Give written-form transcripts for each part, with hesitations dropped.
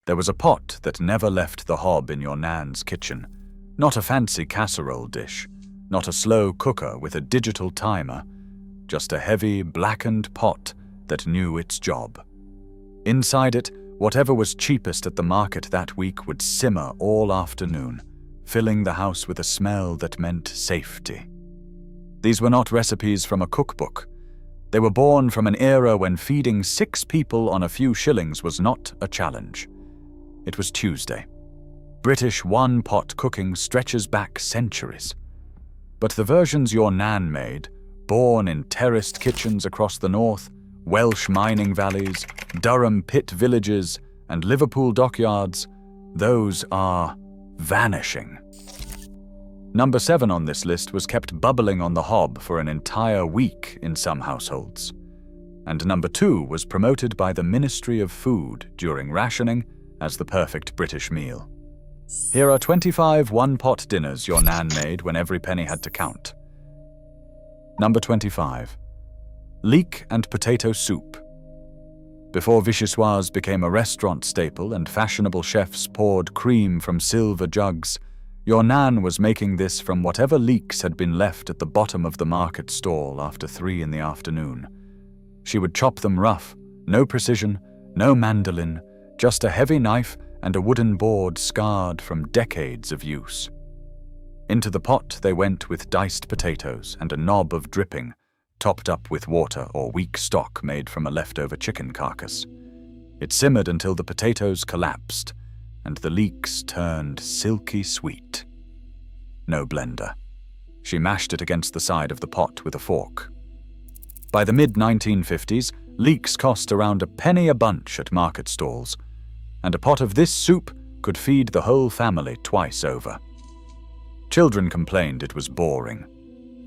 There was a pot that never left the hob in your Nan's kitchen. Not a fancy casserole dish, not a slow cooker with a digital timer, just a heavy, blackened pot that knew its job. Inside it, whatever was cheapest at the market that week would simmer all afternoon, filling the house with a smell that meant safety. These were not recipes from a cookbook. They were born from an era when feeding 6 people on a few shillings was not a challenge. It was Tuesday. British one-pot cooking stretches back centuries. But the versions your Nan made, born in terraced kitchens across the north, Welsh mining valleys, Durham pit villages, and Liverpool dockyards, those are vanishing. Number 7 on this list was kept bubbling on the hob for an entire week in some households. And number 2 was promoted by the Ministry of Food during rationing as the perfect British meal. Here are 25 one-pot dinners your Nan made when every penny had to count. Number 25. Leek and potato soup. Before vichyssoise became a restaurant staple and fashionable chefs poured cream from silver jugs, your Nan was making this from whatever leeks had been left at the bottom of the market stall after 3 in the afternoon. She would chop them rough, no precision, no mandolin, just a heavy knife and a wooden board scarred from decades of use. Into the pot they went with diced potatoes and a knob of dripping, topped up with water or weak stock made from a leftover chicken carcass. It simmered until the potatoes collapsed and the leeks turned silky sweet. No blender. She mashed it against the side of the pot with a fork. By the mid-1950s, leeks cost around a penny a bunch at market stalls, and a pot of this soup could feed the whole family twice over. Children complained it was boring.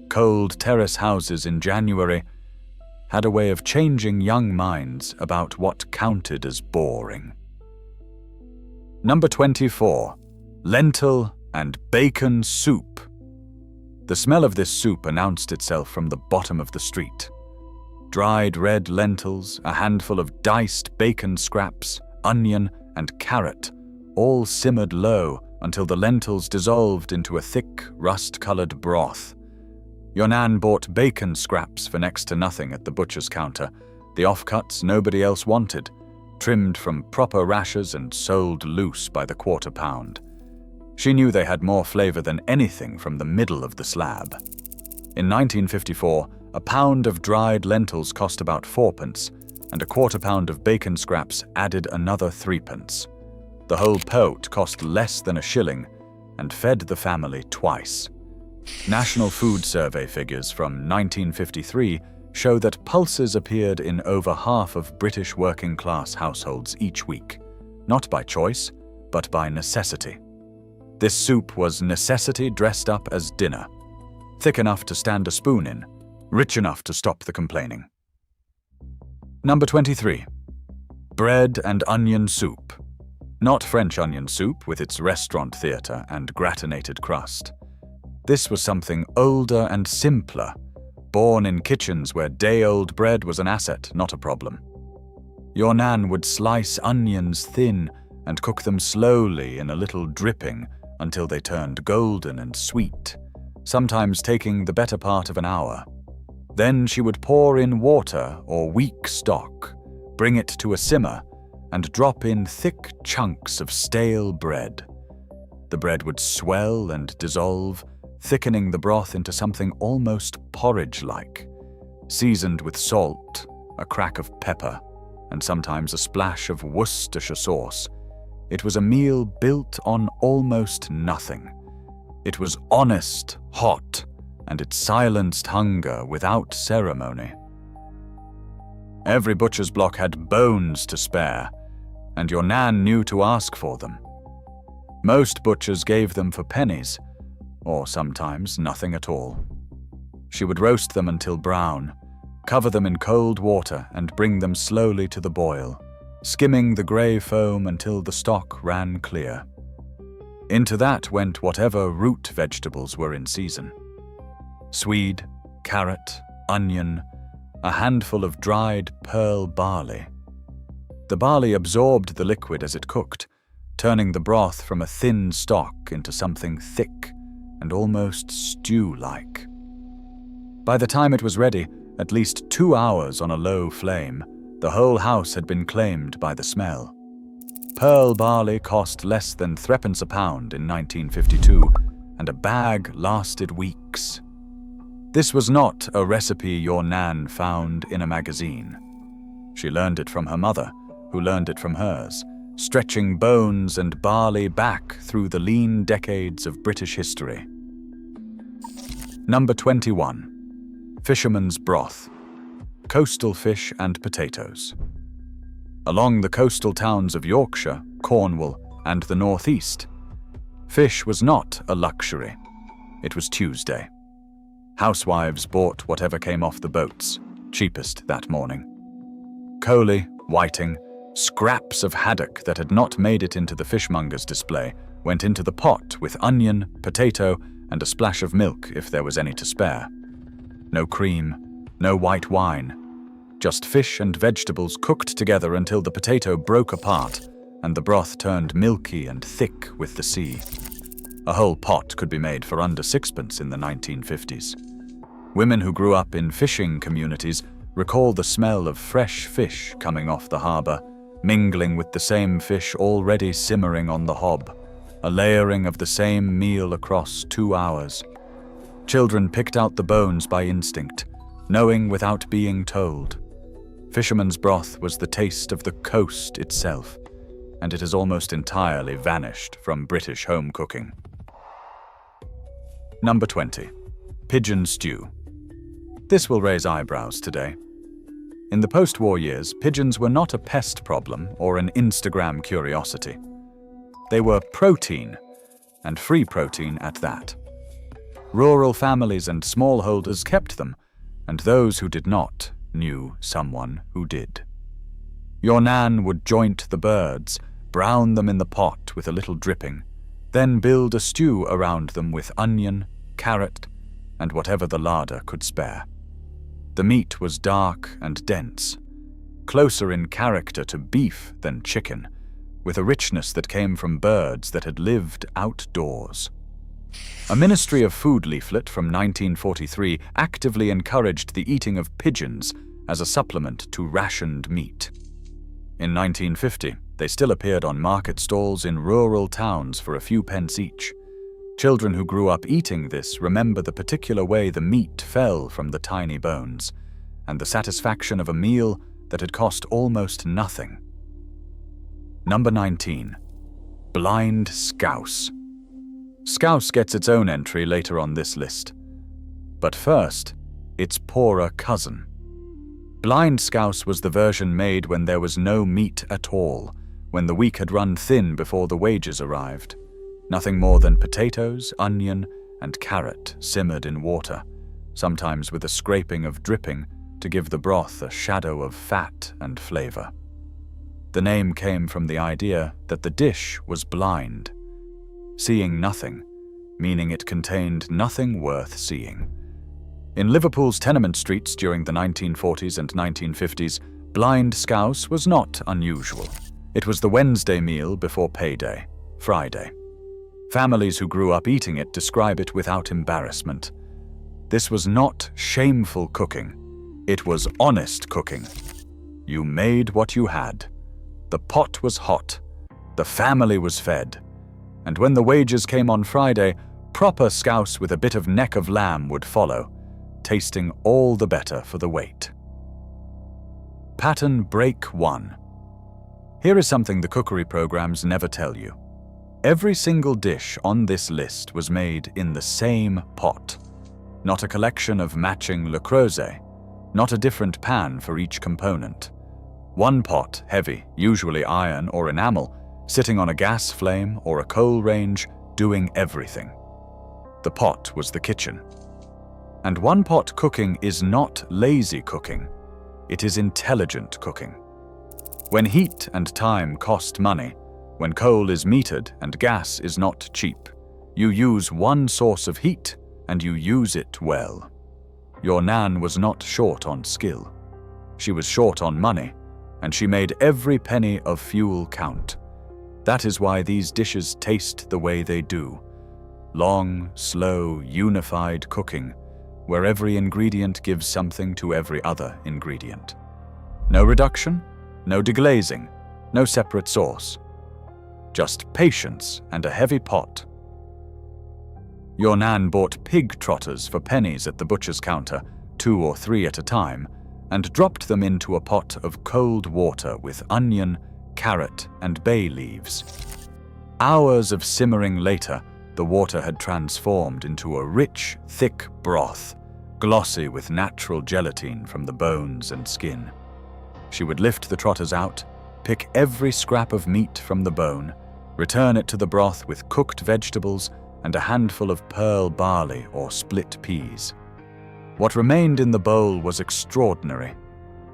Cold terrace houses in January had a way of changing young minds about what counted as boring. Number 24. Lentil and bacon soup. The smell of this soup announced itself from the bottom of the street. Dried red lentils, a handful of diced bacon scraps, onion, and carrot, all simmered low until the lentils dissolved into a thick, rust-colored broth. Your Nan bought bacon scraps for next to nothing at the butcher's counter, the offcuts nobody else wanted, trimmed from proper rashers and sold loose by the quarter pound. She knew they had more flavor than anything from the middle of the slab. In 1954, a pound of dried lentils cost about 4p, and a quarter pound of bacon scraps added another 3p. The whole pot cost less than a shilling and fed the family twice. National Food Survey figures from 1953 show that pulses appeared in over half of British working-class households each week, not by choice, but by necessity. This soup was necessity dressed up as dinner, thick enough to stand a spoon in, rich enough to stop the complaining. Number 23. Bread and onion soup. Not French onion soup with its restaurant theatre and gratinated crust. This was something older and simpler, born in kitchens where day-old bread was an asset, not a problem. Your Nan would slice onions thin and cook them slowly in a little dripping until they turned golden and sweet, sometimes taking the better part of an hour. Then she would pour in water or weak stock, bring it to a simmer, and drop in thick chunks of stale bread. The bread would swell and dissolve, thickening the broth into something almost porridge-like, seasoned with salt, a crack of pepper, and sometimes a splash of Worcestershire sauce. It was a meal built on almost nothing. It was honest, hot, and it silenced hunger without ceremony. Every butcher's block had bones to spare, and your Nan knew to ask for them. Most butchers gave them for pennies, or sometimes nothing at all. She would roast them until brown, cover them in cold water and bring them slowly to the boil, skimming the grey foam until the stock ran clear. Into that went whatever root vegetables were in season. Swede, carrot, onion, a handful of dried pearl barley. The barley absorbed the liquid as it cooked, turning the broth from a thin stock into something thick and almost stew-like. By the time it was ready, at least 2 hours on a low flame, the whole house had been claimed by the smell. Pearl barley cost less than 3p a pound in 1952, and a bag lasted weeks. This was not a recipe your Nan found in a magazine. She learned it from her mother, who learned it from hers, stretching bones and barley back through the lean decades of British history. Number 21. Fisherman's broth. Coastal fish and potatoes. Along the coastal towns of Yorkshire, Cornwall, and the northeast, fish was not a luxury. It was Tuesday. Housewives bought whatever came off the boats, cheapest that morning. Coley, whiting, scraps of haddock that had not made it into the fishmonger's display went into the pot with onion, potato, and a splash of milk if there was any to spare. No cream, no white wine, just fish and vegetables cooked together until the potato broke apart and the broth turned milky and thick with the sea. A whole pot could be made for under 6p in the 1950s. Women who grew up in fishing communities recall the smell of fresh fish coming off the harbour, mingling with the same fish already simmering on the hob, a layering of the same meal across 2 hours. Children picked out the bones by instinct, knowing without being told. Fisherman's broth was the taste of the coast itself, and it has almost entirely vanished from British home cooking. Number 20. Pigeon stew. This will raise eyebrows today. In the post-war years, pigeons were not a pest problem or an Instagram curiosity. They were protein, and free protein at that. Rural families and smallholders kept them, and those who did not knew someone who did. Your Nan would joint the birds, brown them in the pot with a little dripping, then build a stew around them with onion, carrot, and whatever the larder could spare. The meat was dark and dense, closer in character to beef than chicken, with a richness that came from birds that had lived outdoors. A Ministry of Food leaflet from 1943 actively encouraged the eating of pigeons as a supplement to rationed meat. In 1950, they still appeared on market stalls in rural towns for a few pence each. Children who grew up eating this remember the particular way the meat fell from the tiny bones, and the satisfaction of a meal that had cost almost nothing. Number 19. Blind Scouse. Scouse gets its own entry later on this list. But first, its poorer cousin. Blind Scouse was the version made when there was no meat at all, when the week had run thin before the wages arrived. Nothing more than potatoes, onion, and carrot simmered in water, sometimes with a scraping of dripping to give the broth a shadow of fat and flavor. The name came from the idea that the dish was blind, seeing nothing, meaning it contained nothing worth seeing. In Liverpool's tenement streets during the 1940s and 1950s, blind scouse was not unusual. It was the Wednesday meal before payday, Friday. Families who grew up eating it describe it without embarrassment. This was not shameful cooking. It was honest cooking. You made what you had. The pot was hot. The family was fed. And when the wages came on Friday, proper scouse with a bit of neck of lamb would follow, tasting all the better for the wait. Pattern Break 1. Here is something the cookery programs never tell you. Every single dish on this list was made in the same pot. Not a collection of matching Le Creuset, not a different pan for each component. One pot, heavy, usually iron or enamel, sitting on a gas flame or a coal range, doing everything. The pot was the kitchen. And one-pot cooking is not lazy cooking. It is intelligent cooking. When heat and time cost money, when coal is metered and gas is not cheap, you use one source of heat and you use it well. Your Nan was not short on skill. She was short on money, and she made every penny of fuel count. That is why these dishes taste the way they do. Long, slow, unified cooking, where every ingredient gives something to every other ingredient. No reduction, no deglazing, no separate sauce. Just patience and a heavy pot. Your Nan bought pig trotters for pennies at the butcher's counter, 2 or 3 at a time, and dropped them into a pot of cold water with onion, carrot, and bay leaves. Hours of simmering later, the water had transformed into a rich, thick broth, glossy with natural gelatine from the bones and skin. She would lift the trotters out, pick every scrap of meat from the bone, return it to the broth with cooked vegetables and a handful of pearl barley or split peas. What remained in the bowl was extraordinary,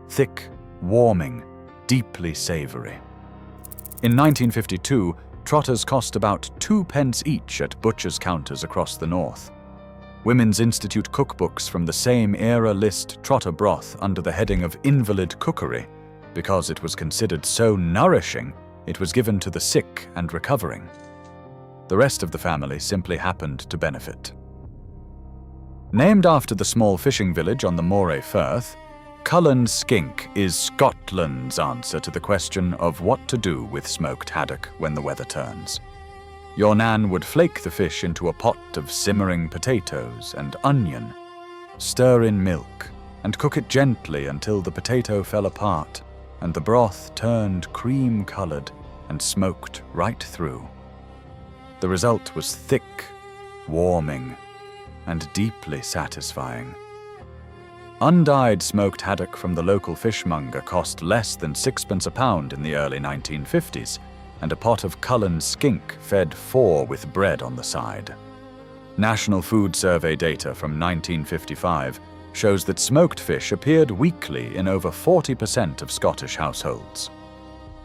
thick, warming, deeply savory. In 1952, trotters cost about 2 pence each at butchers' counters across the north. Women's Institute cookbooks from the same era list trotter broth under the heading of invalid cookery because it was considered so nourishing it was given to the sick and recovering. The rest of the family simply happened to benefit. Named after the small fishing village on the Moray Firth, Cullen skink is Scotland's answer to the question of what to do with smoked haddock when the weather turns. Your Nan would flake the fish into a pot of simmering potatoes and onion, stir in milk, and cook it gently until the potato fell apart and the broth turned cream-colored and smoked right through. The result was thick, warming, and deeply satisfying. Undyed smoked haddock from the local fishmonger cost less than 6 pence a pound in the early 1950s, and a pot of Cullen skink fed 4 with bread on the side. National Food Survey data from 1955 shows that smoked fish appeared weekly in over 40% of Scottish households.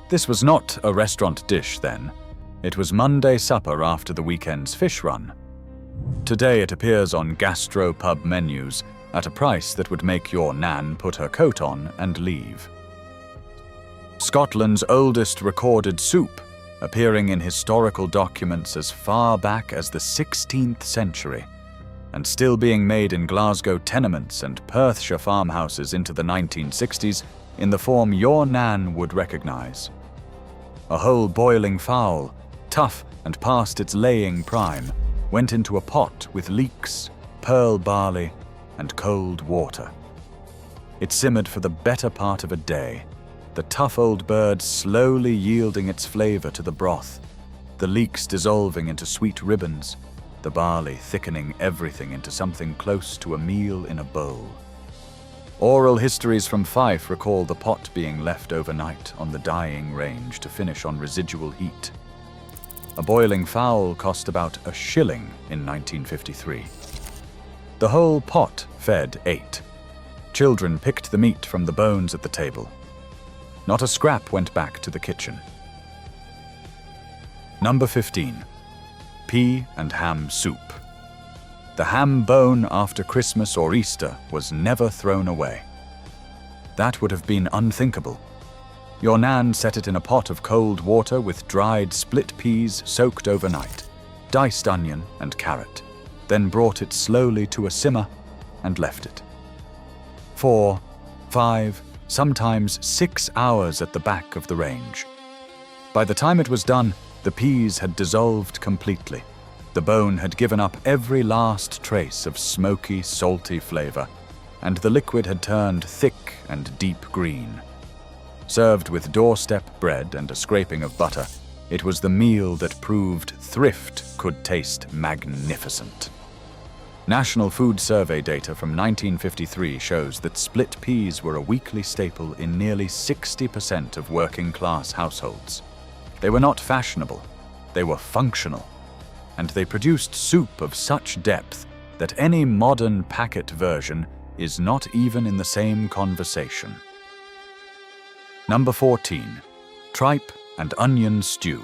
This was not a restaurant dish then. It was Monday supper after the weekend's fish run. Today it appears on gastro-pub menus at a price that would make your Nan put her coat on and leave. Scotland's oldest recorded soup, appearing in historical documents as far back as the 16th century, and still being made in Glasgow tenements and Perthshire farmhouses into the 1960s in the form your Nan would recognise. A whole boiling fowl, tough and past its laying prime, went into a pot with leeks, pearl barley, and cold water. It simmered for the better part of a day, the tough old bird slowly yielding its flavour to the broth, the leeks dissolving into sweet ribbons, the barley thickening everything into something close to a meal in a bowl. Oral histories from Fife recall the pot being left overnight on the dying range to finish on residual heat. A boiling fowl cost about a shilling in 1953. The whole pot fed 8. Children picked the meat from the bones at the table. Not a scrap went back to the kitchen. Number 15. Pea and ham soup. The ham bone after Christmas or Easter was never thrown away. That would have been unthinkable. Your Nan set it in a pot of cold water with dried split peas soaked overnight, diced onion and carrot, then brought it slowly to a simmer and left it. 4, 5, sometimes 6 hours at the back of the range. By the time it was done, the peas had dissolved completely. The bone had given up every last trace of smoky, salty flavor, and the liquid had turned thick and deep green. Served with doorstep bread and a scraping of butter, it was the meal that proved thrift could taste magnificent. National Food Survey data from 1953 shows that split peas were a weekly staple in nearly 60% of working-class households. They were not fashionable, they were functional, and they produced soup of such depth that any modern packet version is not even in the same conversation. Number 14. Tripe and onion stew.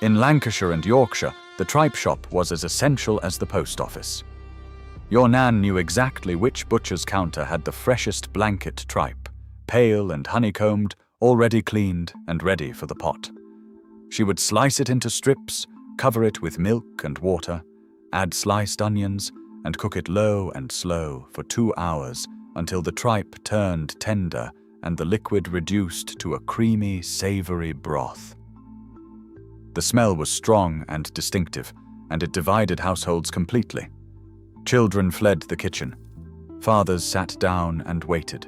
In Lancashire and Yorkshire, the tripe shop was as essential as the post office. Your Nan knew exactly which butcher's counter had the freshest blanket tripe, pale and honeycombed, already cleaned and ready for the pot. She would slice it into strips, cover it with milk and water, add sliced onions, and cook it low and slow for 2 hours until the tripe turned tender and the liquid reduced to a creamy, savory broth. The smell was strong and distinctive, and it divided households completely. Children fled the kitchen. Fathers sat down and waited.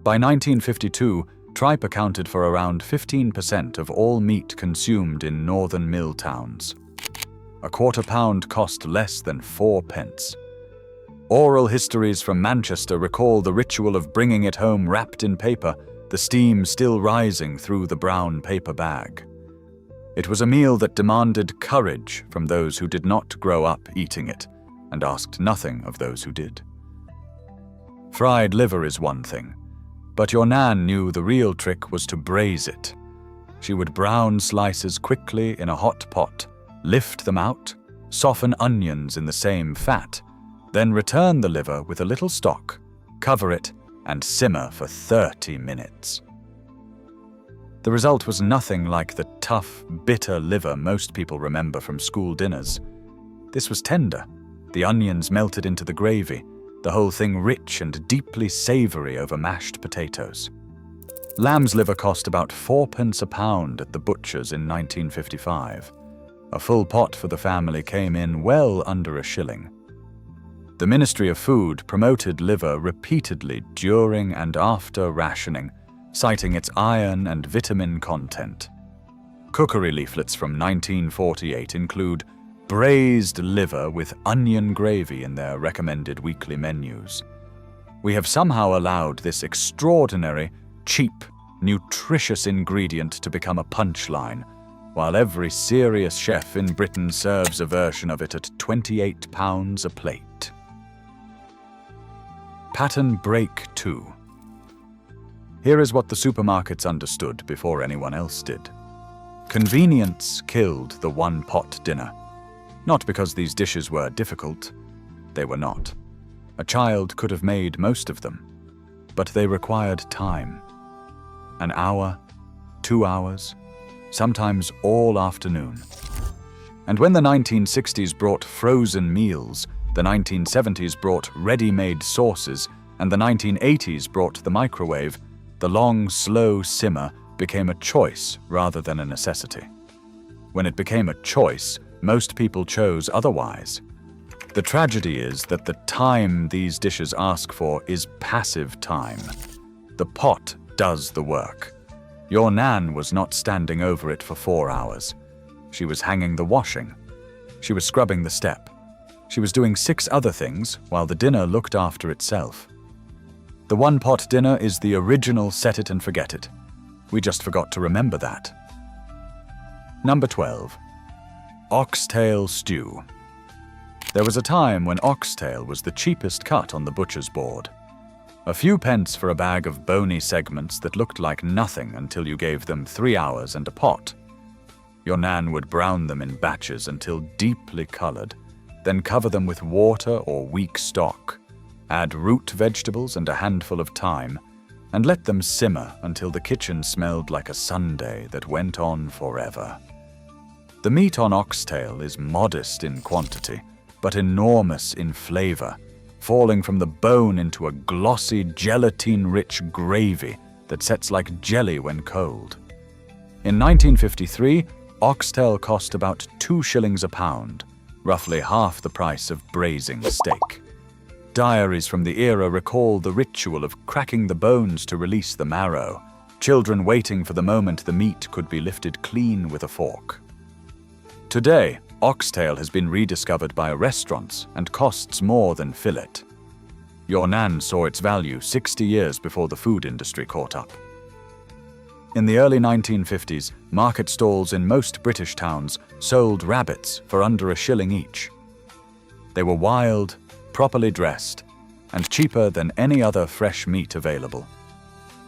By 1952, tripe accounted for around 15% of all meat consumed in northern mill towns. A £1/4 cost less than 4 pence. Oral histories from Manchester recall the ritual of bringing it home wrapped in paper, the steam still rising through the brown paper bag. It was a meal that demanded courage from those who did not grow up eating it, and asked nothing of those who did. Fried liver is one thing, but your Nan knew the real trick was to braise it. She would brown slices quickly in a hot pot, lift them out, soften onions in the same fat, then return the liver with a little stock, cover it, and simmer for 30 minutes. The result was nothing like the tough, bitter liver most people remember from school dinners. This was tender. The onions melted into the gravy, the whole thing rich and deeply savory over mashed potatoes. Lamb's liver cost about 4 pence a pound at the butcher's in 1955. A full pot for the family came in well under a shilling. The Ministry of Food promoted liver repeatedly during and after rationing, citing its iron and vitamin content. Cookery leaflets from 1948 include braised liver with onion gravy in their recommended weekly menus. We have somehow allowed this extraordinary, cheap, nutritious ingredient to become a punchline, while every serious chef in Britain serves a version of it at £28 a plate. Pattern break 2. Here is what the supermarkets understood before anyone else did. Convenience killed the one-pot dinner. Not because these dishes were difficult. They were not. A child could have made most of them. But they required time. An hour, 2 hours, sometimes all afternoon. And when the 1960s brought frozen meals, the 1970s brought ready-made sauces, and the 1980s brought the microwave, the long, slow simmer became a choice rather than a necessity. When it became a choice, most people chose otherwise. The tragedy is that the time these dishes ask for is passive time. The pot does the work. Your Nan was not standing over it for 4 hours. She was hanging the washing. She was scrubbing the step. She was doing 6 other things while the dinner looked after itself. The one-pot dinner is the original set it and forget it. We just forgot to remember that. Number 12. Oxtail stew. There was a time when oxtail was the cheapest cut on the butcher's board. A few pence for a bag of bony segments that looked like nothing until you gave them 3 hours and a pot. Your Nan would brown them in batches until deeply colored, then cover them with water or weak stock, add root vegetables and a handful of thyme, and let them simmer until the kitchen smelled like a sundae that went on forever. The meat on oxtail is modest in quantity, but enormous in flavor, falling from the bone into a glossy, gelatine-rich gravy that sets like jelly when cold. In 1953, oxtail cost about 2 shillings a pound, roughly half the price of braising steak. Diaries from the era recall the ritual of cracking the bones to release the marrow, children waiting for the moment the meat could be lifted clean with a fork. Today, oxtail has been rediscovered by restaurants and costs more than fillet. Your Nan saw its value 60 years before the food industry caught up. In the early 1950s, market stalls in most British towns sold rabbits for under a shilling each. They were wild, properly dressed, and cheaper than any other fresh meat available.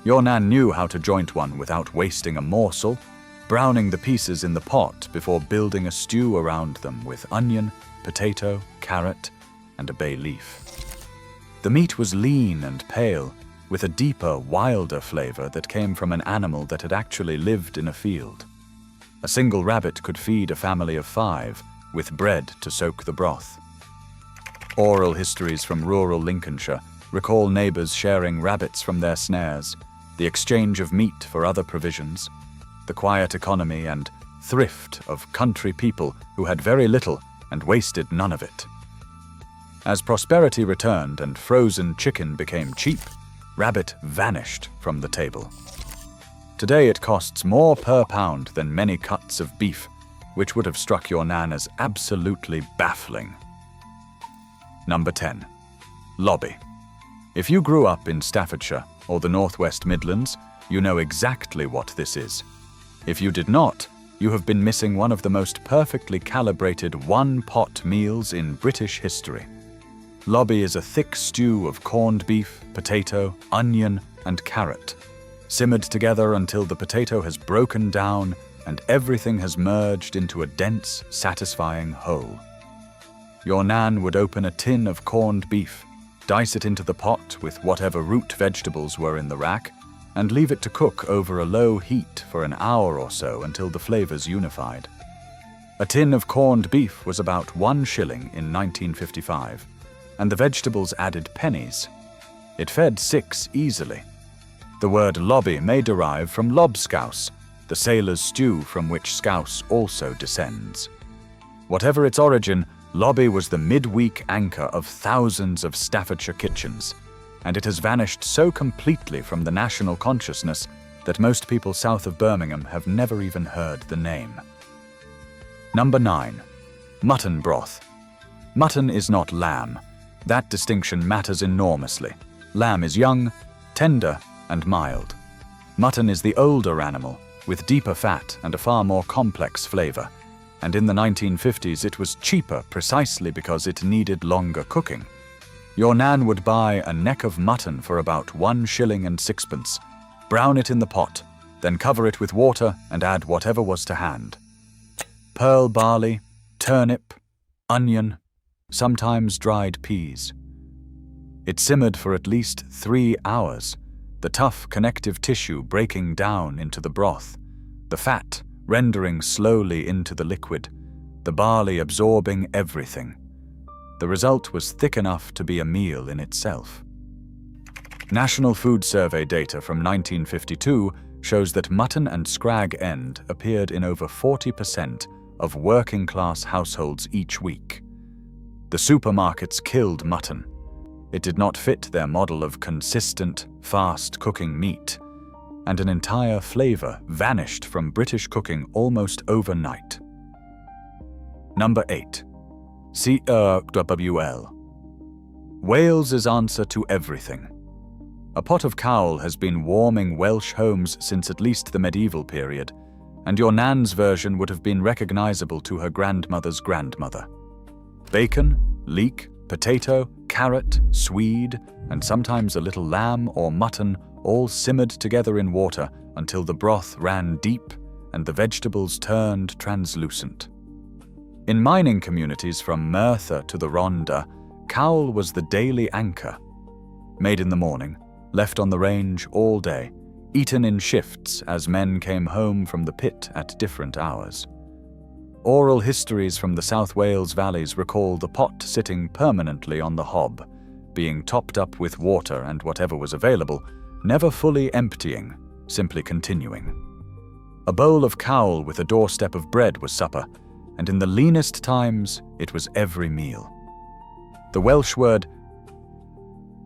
Your Nan knew how to joint one without wasting a morsel, browning the pieces in the pot before building a stew around them with onion, potato, carrot, and a bay leaf. The meat was lean and pale, with a deeper, wilder flavor that came from an animal that had actually lived in a field. A single rabbit could feed a family of 5, with bread to soak the broth. Oral histories from rural Lincolnshire recall neighbors sharing rabbits from their snares, the exchange of meat for other provisions, the quiet economy and thrift of country people who had very little and wasted none of it. As prosperity returned and frozen chicken became cheap, rabbit vanished from the table. Today it costs more per pound than many cuts of beef, which would have struck your nan as absolutely baffling. Number 10. Lobby. If you grew up in Staffordshire or the Northwest Midlands, you know exactly what this is. If you did not, you have been missing one of the most perfectly calibrated one-pot meals in British history. Lobby is a thick stew of corned beef, potato, onion, and carrot, simmered together until the potato has broken down and everything has merged into a dense, satisfying whole. Your nan would open a tin of corned beef, dice it into the pot with whatever root vegetables were in the rack, and leave it to cook over a low heat for an hour or so until the flavors unified. A tin of corned beef was about 1 shilling in 1955, and the vegetables added pennies. It fed 6 easily. The word lobby may derive from lobscouse, the sailor's stew from which Scouse also descends. Whatever its origin, lobby was the midweek anchor of thousands of Staffordshire kitchens, and it has vanished so completely from the national consciousness that most people south of Birmingham have never even heard the name. Number 9. Mutton broth. Mutton is not lamb. That distinction matters enormously. Lamb is young, tender, and mild. Mutton is the older animal, with deeper fat and a far more complex flavor, and in the 1950s it was cheaper precisely because it needed longer cooking. Your nan would buy a neck of mutton for about 1 shilling and 6pence, brown it in the pot, then cover it with water and add whatever was to hand. Pearl barley, turnip, onion, sometimes dried peas. It simmered for at least 3 hours, the tough connective tissue breaking down into the broth, the fat rendering slowly into the liquid, the barley absorbing everything. The result was thick enough to be a meal in itself. National Food Survey data from 1952 shows that mutton and scrag end appeared in over 40% of working-class households each week. The supermarkets killed mutton. It did not fit their model of consistent, fast-cooking meat, and an entire flavor vanished from British cooking almost overnight. Number 8. Cawl. Wales's answer to everything. A pot of cawl has been warming Welsh homes since at least the medieval period, and your nan's version would have been recognizable to her grandmother's grandmother. Bacon, leek, potato, carrot, swede, and sometimes a little lamb or mutton all simmered together in water until the broth ran deep and the vegetables turned translucent. In mining communities from Merthyr to the Rhondda, cawl was the daily anchor. Made in the morning, left on the range all day, eaten in shifts as men came home from the pit at different hours. Oral histories from the South Wales valleys recall the pot sitting permanently on the hob, being topped up with water and whatever was available, never fully emptying, simply continuing. A bowl of cawl with a doorstep of bread was supper, and in the leanest times it was every meal. The Welsh word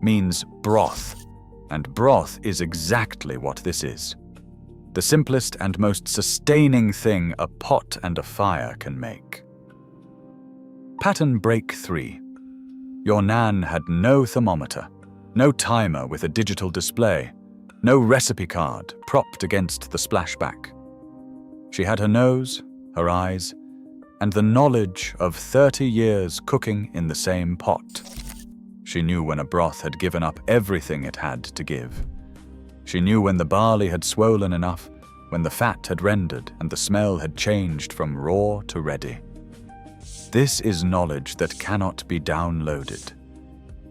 means broth, and broth is exactly what this is. The simplest and most sustaining thing a pot and a fire can make. Pattern break 3. Your nan had no thermometer, no timer with a digital display, no recipe card propped against the splashback. She had her nose, her eyes, and the knowledge of 30 years cooking in the same pot. She knew when a broth had given up everything it had to give. She knew when the barley had swollen enough, when the fat had rendered and the smell had changed from raw to ready. This is knowledge that cannot be downloaded.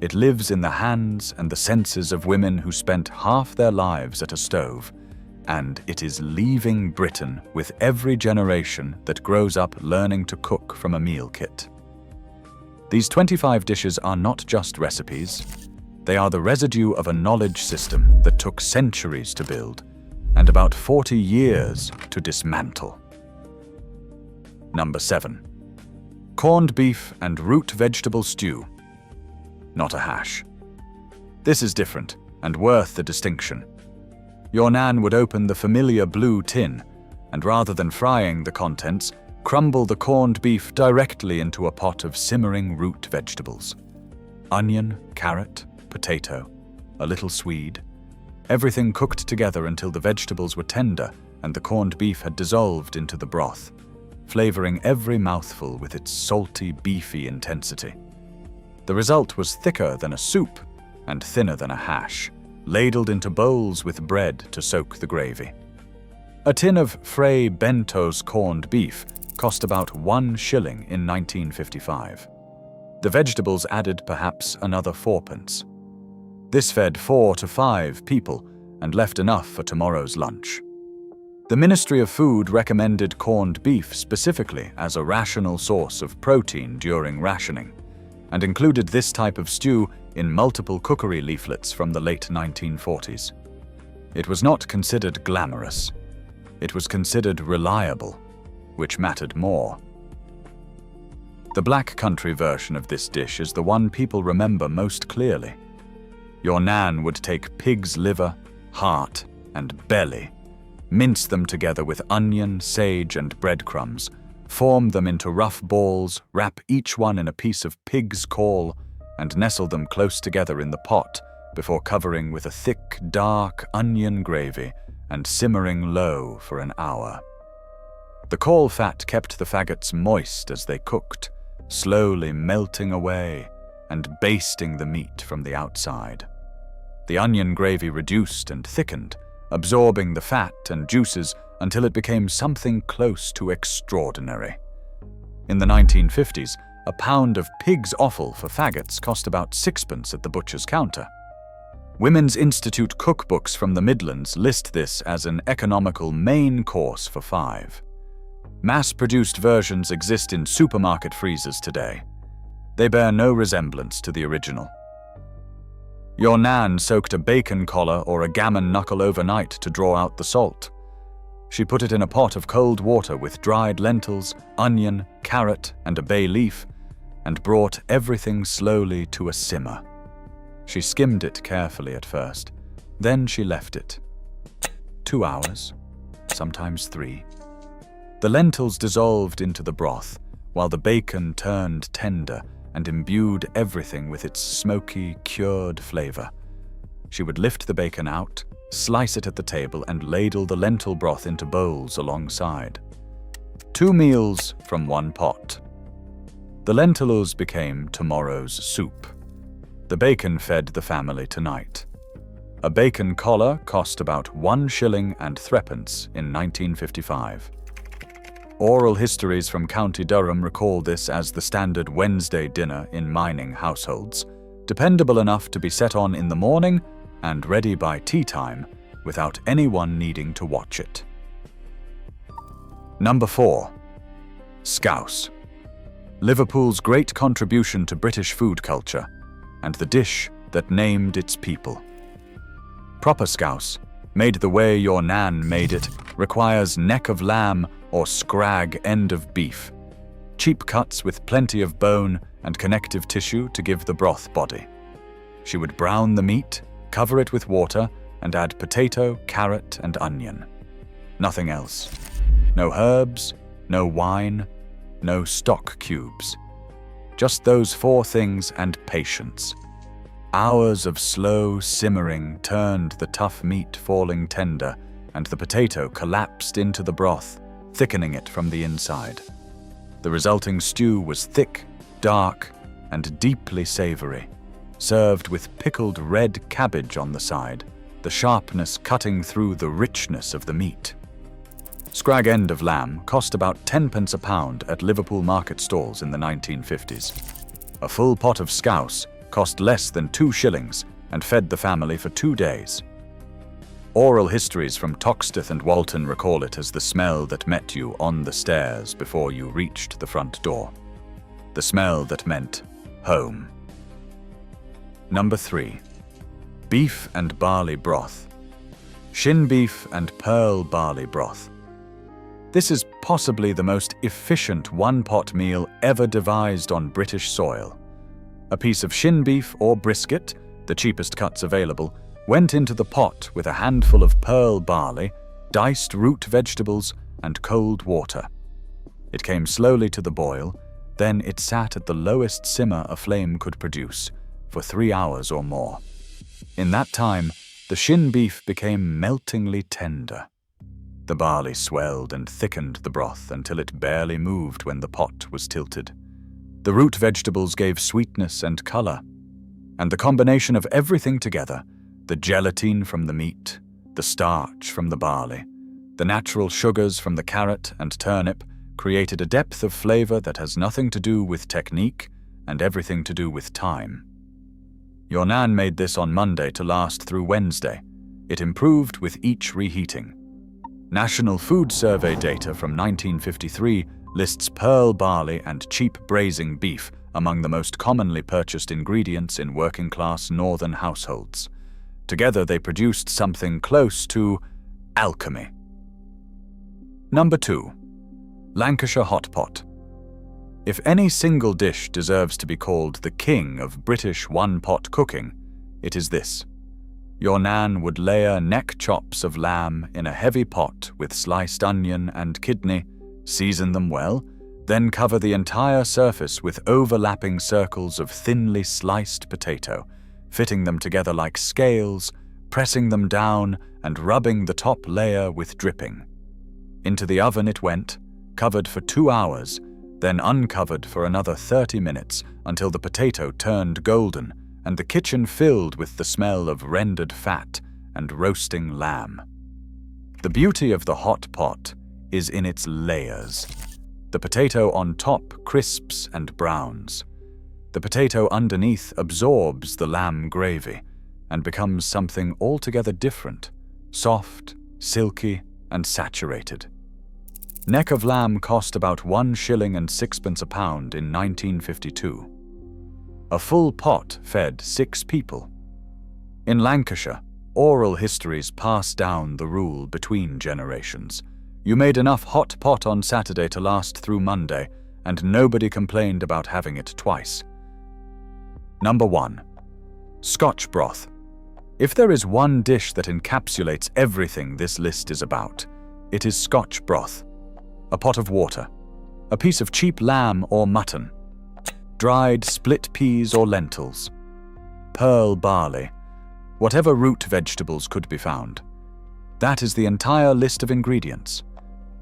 It lives in the hands and the senses of women who spent half their lives at a stove, and it is leaving Britain with every generation that grows up learning to cook from a meal kit. These 25 dishes are not just recipes. They are the residue of a knowledge system that took centuries to build and about 40 years to dismantle. Number 7. Corned beef and root vegetable stew. Not a hash. This is different and worth the distinction. Your Nan would open the familiar blue tin and rather than frying the contents, crumble the corned beef directly into a pot of simmering root vegetables. Onion, carrot, potato, a little swede. Everything cooked together until the vegetables were tender and the corned beef had dissolved into the broth, flavoring every mouthful with its salty, beefy intensity. The result was thicker than a soup and thinner than a hash, ladled into bowls with bread to soak the gravy. A tin of Frey Bento's corned beef cost about 1 shilling in 1955. The vegetables added perhaps another 4p. This fed 4 to 5 people and left enough for tomorrow's lunch. The Ministry of Food recommended corned beef specifically as a rational source of protein during rationing, and included this type of stew in multiple cookery leaflets from the late 1940s. It was not considered glamorous. It was considered reliable, which mattered more. The Black Country version of this dish is the one people remember most clearly. Your Nan would take pig's liver, heart, and belly, mince them together with onion, sage, and breadcrumbs, form them into rough balls, wrap each one in a piece of pig's cawl, and nestle them close together in the pot before covering with a thick, dark onion gravy and simmering low for an hour. The cawl fat kept the faggots moist as they cooked, slowly melting away and basting the meat from the outside. The onion gravy reduced and thickened, absorbing the fat and juices until it became something close to extraordinary. In the 1950s, a pound of pig's offal for faggots cost about 6p at the butcher's counter. Women's Institute cookbooks from the Midlands list this as an economical main course for 5. Mass-produced versions exist in supermarket freezers today. They bear no resemblance to the original. Your Nan soaked a bacon collar or a gammon knuckle overnight to draw out the salt. She put it in a pot of cold water with dried lentils, onion, carrot, and a bay leaf, and brought everything slowly to a simmer. She skimmed it carefully at first, then she left it. 2 hours, sometimes 3. The lentils dissolved into the broth, while the bacon turned tender and imbued everything with its smoky, cured flavor. She would lift the bacon out, slice it at the table, and ladle the lentil broth into bowls alongside. 2 meals from 1 pot. The lentils became tomorrow's soup. The bacon fed the family tonight. A bacon collar cost about 1 shilling and 3p in 1955. Oral histories from County Durham recall this as the standard Wednesday dinner in mining households, dependable enough to be set on in the morning and ready by tea time without anyone needing to watch it. Number 4. Scouse. Liverpool's great contribution to British food culture, and the dish that named its people. Proper scouse, made the way your Nan made it, requires neck of lamb or scrag end of beef, cheap cuts with plenty of bone and connective tissue to give the broth body. She would brown the meat, cover it with water, and add potato, carrot, and onion. Nothing else. No herbs, no wine, no stock cubes. Just those 4 things and patience. Hours of slow simmering turned the tough meat falling tender, and the potato collapsed into the broth, thickening it from the inside. The resulting stew was thick, dark, and deeply savory, served with pickled red cabbage on the side, the sharpness cutting through the richness of the meat. Scrag end of lamb cost about 10p a pound at Liverpool market stalls in the 1950s. A full pot of scouse cost less than 2 shillings, and fed the family for 2 days. Oral histories from Toxteth and Walton recall it as the smell that met you on the stairs before you reached the front door. The smell that meant home. Number 3. Beef and barley broth. Shin beef and pearl barley broth. This is possibly the most efficient one-pot meal ever devised on British soil. A piece of shin beef or brisket, the cheapest cuts available, went into the pot with a handful of pearl barley, diced root vegetables, and cold water. It came slowly to the boil, then it sat at the lowest simmer a flame could produce, for 3 hours or more. In that time, the shin beef became meltingly tender. The barley swelled and thickened the broth until it barely moved when the pot was tilted. The root vegetables gave sweetness and color, and the combination of everything together, the gelatine from the meat, the starch from the barley, the natural sugars from the carrot and turnip, created a depth of flavor that has nothing to do with technique and everything to do with time. Your Nan made this on Monday to last through Wednesday. It improved with each reheating. National Food Survey data from 1953 lists pearl barley and cheap braising beef among the most commonly purchased ingredients in working-class northern households. Together they produced something close to alchemy. Number 2. Lancashire hotpot. If any single dish deserves to be called the king of British one-pot cooking, it is this. Your Nan would layer neck chops of lamb in a heavy pot with sliced onion and kidney, season them well, then cover the entire surface with overlapping circles of thinly sliced potato, fitting them together like scales, pressing them down and rubbing the top layer with dripping. Into the oven it went, covered for 2 hours, then uncovered for another 30 minutes until the potato turned golden and the kitchen filled with the smell of rendered fat and roasting lamb. The beauty of the hot pot is in its layers. The potato on top crisps and browns. The potato underneath absorbs the lamb gravy and becomes something altogether different, soft, silky, and saturated. Neck of lamb cost about 1 shilling and 6pence a pound in 1952. A full pot fed 6 people. In Lancashire, oral histories pass down the rule between generations. You made enough hot pot on Saturday to last through Monday, and nobody complained about having it twice. Number 1. Scotch broth. If there is one dish that encapsulates everything this list is about, it is Scotch broth. A pot of water, a piece of cheap lamb or mutton, dried split peas or lentils, pearl barley, whatever root vegetables could be found. That is the entire list of ingredients.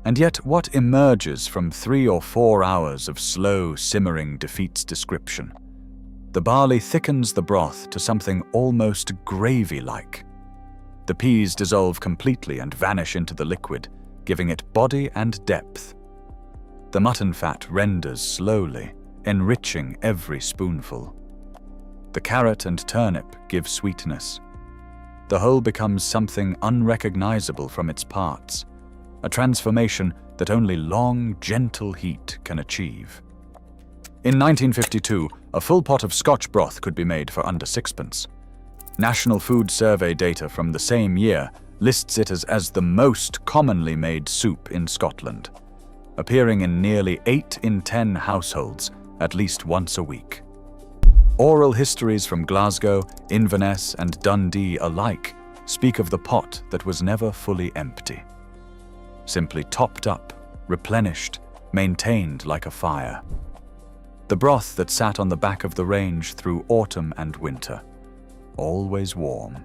And yet what emerges from 3 or 4 hours of slow simmering defeats description. The barley thickens the broth to something almost gravy-like. The peas dissolve completely and vanish into the liquid, giving it body and depth. The mutton fat renders slowly, enriching every spoonful. The carrot and turnip give sweetness. The whole becomes something unrecognizable from its parts, a transformation that only long, gentle heat can achieve. In 1952, a full pot of Scotch broth could be made for under 6pence. National Food Survey data from the same year lists it as the most commonly made soup in Scotland, appearing in nearly 8 in 10 households at least once a week. Oral histories from Glasgow, Inverness, and Dundee alike speak of the pot that was never fully empty. Simply topped up, replenished, maintained like a fire. The broth that sat on the back of the range through autumn and winter. Always warm,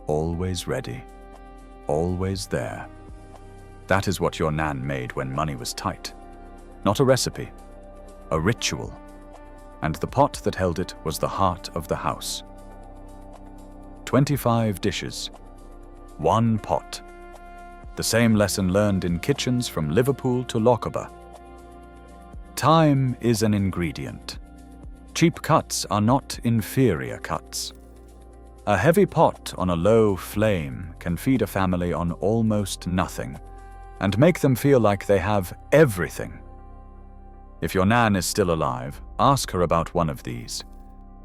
always ready, always there. That is what your Nan made when money was tight. Not a recipe, a ritual. And the pot that held it was the heart of the house. 25 dishes, 1 pot. The same lesson learned in kitchens from Liverpool to Lochaber. Time is an ingredient. Cheap cuts are not inferior cuts. A heavy pot on a low flame can feed a family on almost nothing and make them feel like they have everything. If your Nan is still alive, ask her about one of these.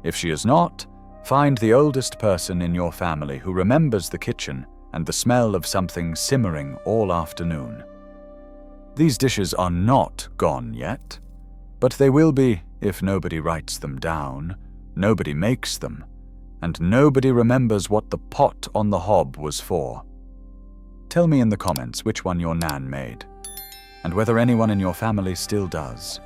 If she is not, find the oldest person in your family who remembers the kitchen and the smell of something simmering all afternoon. These dishes are not gone yet, but they will be if nobody writes them down, nobody makes them, and nobody remembers what the pot on the hob was for. Tell me in the comments which one your Nan made, and whether anyone in your family still does.